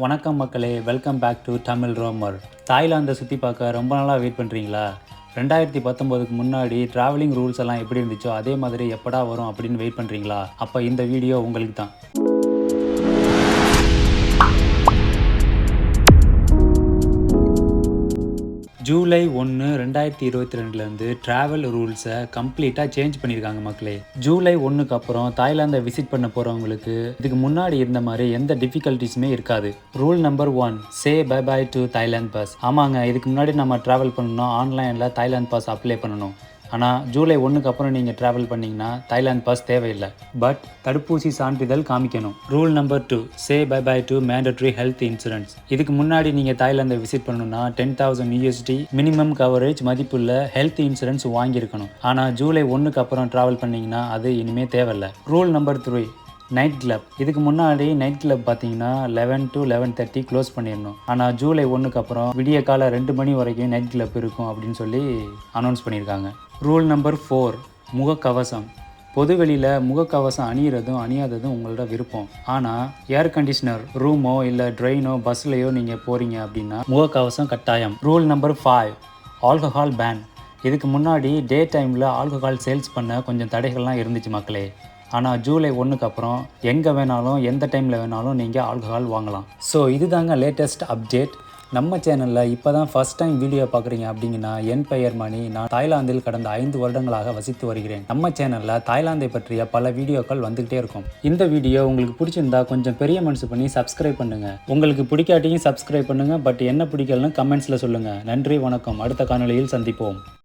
வணக்கம் மக்களே, welcome back to Tamil ரோமர். தாய்லாந்தை சுற்றி பார்க்க ரொம்ப நாளாக வெயிட் பண்ணுறீங்களா? 2019க்கு முன்னாடி ட்ராவலிங் ரூல்ஸ் எல்லாம் எப்படி இருந்துச்சோ அதே மாதிரி எப்படா வரும் அப்படின்னு வெயிட் பண்ணுறீங்களா? அப்போ இந்த வீடியோ உங்களுக்கு தான். ஜூலை 1, 2022 ட்ராவல் ரூல்ஸை கம்ப்ளீட்டாக சேஞ்ச் பண்ணியிருக்காங்க மக்களே. ஜூலை 1க்கு அப்புறம் தாய்லாந்தை விசிட் பண்ண போகிறவங்களுக்கு இதுக்கு முன்னாடி இருந்த மாதிரி எந்த டிஃபிகல்ட்டிஸுமே இருக்காது. Rule number 1, say bye bye to Thailand pass. ஆமாங்க, இதுக்கு முன்னாடி நம்ம ட்ராவல் பண்ணணும், ஆன்லைனில் தாய்லாந்து பாஸ் அப்ளை பண்ணணும். ஆனால் ஜூலை 1க்கு அப்புறம் நீங்கள் ட்ராவல் பண்ணிங்கன்னா தாய்லாந்து பாஸ் தேவையில்லை, பட் தடுப்பூசி சான்றிதழ் காமிக்கணும். Rule number 2, say bye bye to mandatory health insurance. இதுக்கு முன்னாடி நீங்கள் தாய்லாந்தை விசிட் பண்ணணும்னா $10,000 மினிமம் கவரேஜ் மதிப்புள்ள ஹெல்த் இன்சூரன்ஸ் வாங்கியிருக்கணும். ஆனால் ஜூலை 1க்கு அப்புறம் ட்ராவல் பண்ணிங்கன்னா அது இனிமேல் தேவையில்லை. Rule number 3, night club. இதுக்கு முன்னாடி நைட் கிளப் பார்த்தீங்கன்னா 11 to 11:30 க்ளோஸ் பண்ணிடணும். ஆனால் ஜூலை 1க்கு அப்புறம் விடிய காலை 2 மணி வரைக்கும் நைட் கிளப் இருக்கும் அப்படின்னு சொல்லி அனௌன்ஸ் பண்ணியிருக்காங்க. ரூல் நம்பர் 4, முகக்கவசம். பொதுவெளியில் முகக்கவசம் அணியிறதும் அணியாததும் உங்களோட விருப்பம். ஆனால் ஏர் கண்டிஷனர் ரூமோ இல்லை ட்ரெயினோ பஸ்லையோ நீங்கள் போகிறீங்க அப்படின்னா முகக்கவசம் கட்டாயம். Rule number 5, alcohol ban. இதுக்கு முன்னாடி டே டைமில் ஆல்கஹால் சேல்ஸ் பண்ண கொஞ்சம் தடைகள்லாம் இருந்துச்சு மக்களே. ஆனால் ஜூலை 1க்கு அப்புறம் எங்கே வேணாலும் எந்த டைமில் வேணாலும் நீங்கள் ஆல்கஹால் வாங்கலாம். ஸோ இதுதாங்க லேட்டஸ்ட் அப்டேட். நம்ம சேனலில் இப்போ தான் ஃபஸ்ட் டைம் வீடியோ பார்க்குறீங்க அப்படிங்கன்னா என் பெயர் மணி. நான் தாய்லாந்தில் கடந்த 5 வருடங்களாக வசித்து வருகிறேன். நம்ம சேனலில் தாய்லாந்தை பற்றிய பல வீடியோக்கள் வந்துகிட்டே இருக்கும். இந்த வீடியோ உங்களுக்கு பிடிச்சிருந்தா கொஞ்சம் பெரிய மனசு பண்ணி சப்ஸ்கிரைப் பண்ணுங்கள். உங்களுக்கு பிடிக்காட்டியும் சப்ஸ்கிரைப் பண்ணுங்கள், பட் என்ன பிடிக்கலன்னு கமெண்ட்ஸில் சொல்லுங்கள். நன்றி, வணக்கம். அடுத்த காணொளியில் சந்திப்போம்.